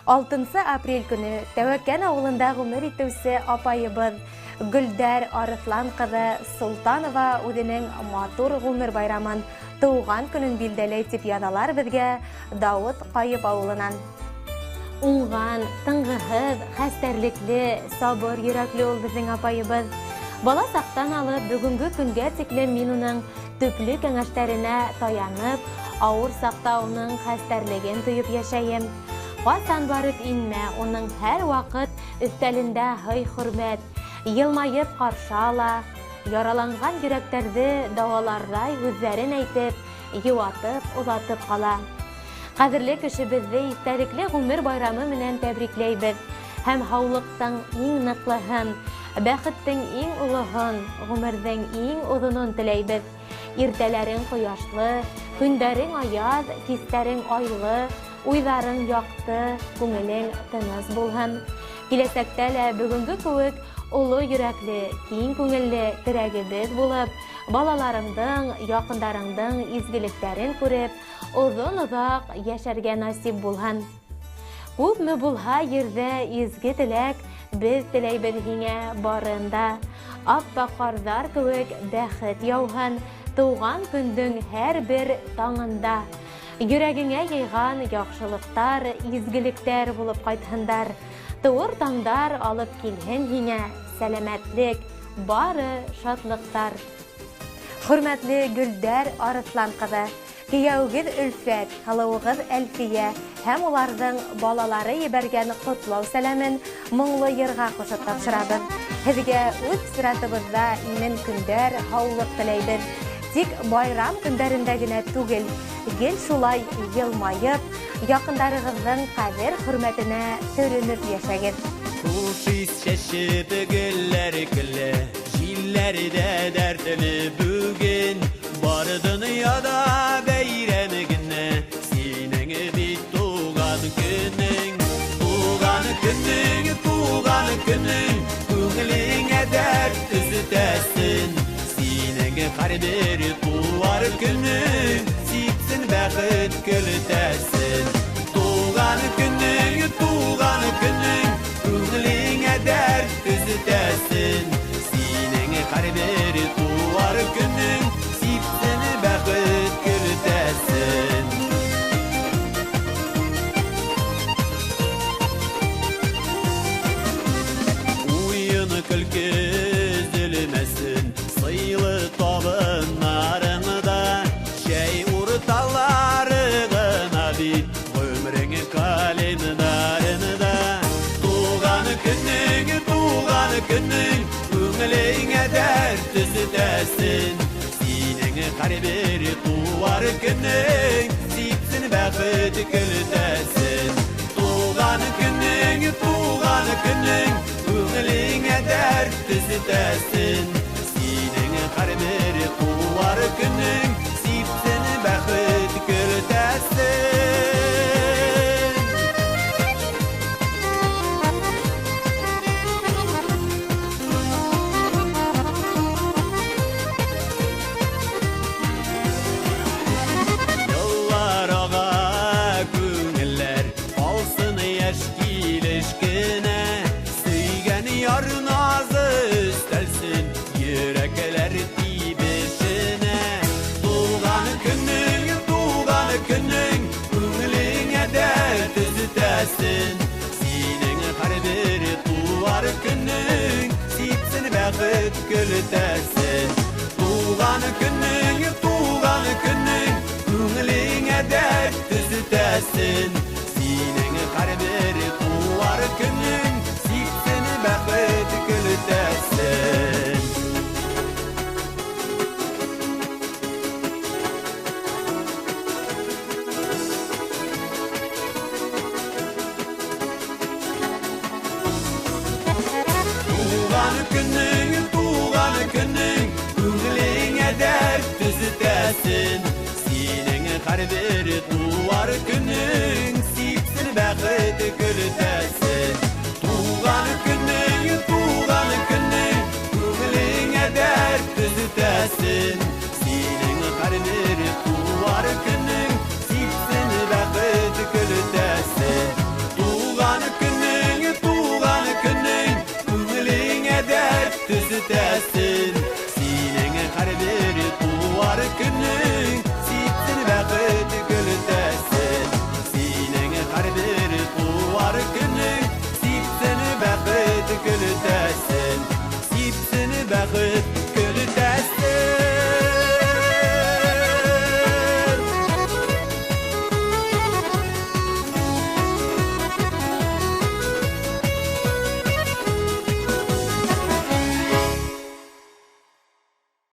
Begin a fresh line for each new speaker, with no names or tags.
6 апрель көне Тәвәккән авылында гомер итүче апайыбыз Гөлдәр Арыслан кызы Султанова үзенең матур гомер байрамын туган көнен билдәләй дип язалар безгә Давыт Кайып авылыннан. Уңган, тыңгыһыз, хәстәрлекле, сабыр йөрәкле ул безнең апайыбыз. Бала сактан алып бүгенге көнгә тиклем мин уның төпле кәңәшләренә таянып, авыр сакта уның хәстәрлеген тоеп яшәем. Касан барып инмә, уның һәр вакыт өстәлендә хөрмәт, елмаеп каршы ала, яраланган йөрәкләрне давалардай үзләрен әйтеп, юатып, узатып кала. Кадерле кешебезне истәлекле гомер байрамы менән тәбрикләйбез һәм һаулыктың иң ныклыһын, бәхеттең иң улыһын, гомернең иң узынын теләйбез. Иртәләрең кояшлы, көндәрең аяз, кистәрең айлы, уйларың якты, күңелең тыныс булһын. Киләсәктә лә бүгенге кебек улы йөрәкле, киң күңелле терәгебез булып, балаларыңдың, якындарыңдың изгелекләрен күреп, озын-озак яшәргә насип булһын. Күпме булһа ердә изге теләк, без теләйбез һиңә барында. Аппак карзар кебек бәхет яуһын, туган көндең һәр бер таңында. Йөрәгеңә яйган яхшылыктар, изгелектәр булып кайтһындар. Туыр таңдар алып килһен һиңә сәламәтлек, бары шатлыктар. Хөрмәтле Гөлдәр Арыслан кызы, кияүгез Үлфәт, һылыугыз Әлфия һәм уларның балалары ебәргән котлау сәламен моңлы йырга кушып тапшырабыз. Һезгә үз сиратыбызда имен көндәр, һаулык теләйбез. Тик байрам көндәрендә генә түгел, гел шулай елмаеп, якындарыгызның кадер хөрмәтенә төренеп яшәгез.
Кушис чәчеп гөлләр көлле, җилләрдә дәртле бүген, бары дөньяда бәйрәм генә, синең бит туган көнең, туган көнең, туган көнең, күңелеңә дәрт өзтәсен. Һәр бер туар көнең, сипсен бәхет көлтәсен. Туган көнең, күңелеңә дәрт өзтәсен. Синең һәр бер туар көнең, сипсен бәхет көлтәсен. Уен көлке өзелмәсен, сыйлы табыннарыңда, шәй урталары гына бит, гомерең календарында. Туган көнең, күңелеңә дәрт өзтәсен. Синең һәр бер туар көнең, сипсен бәхет көлтәсен. Туган көнең, күңелеңә дәрт өзтәсен. Һәр бер туар көнең, сипсен бәхет көлтәсен. Еллар ага күңелләр, алсын яшь килешкенә, сөйгән яр назы өстәлсен, йөрәкләр тибешенә. Туган көнең, күңелеңә дәрт өзтәсен. Синең һәр бер туар көнең, сипсен бәхет көлтәсен. Туган көнең, күңелеңә дәрт өзтәсен. Синең һәр бер туар көнең, сипсен бәхет көлтәсен. Туган көнең, күңелеңә дәрт өзтәсен. Синең һәр бер туар көнең, сипсен бәхет көлтәсен. Туган көнең, күңелеңә дәрт өзтәсен. Синең һәр бер туар көнең, сипсен бәхет көлтәсен. Туган төзетәсен. Синең һәр бер туар көнең сипсен бәхет гөлтәсен. Синең һәр бер туар көнең сипсен бәхет гөлтәсен. Сипсен бәхет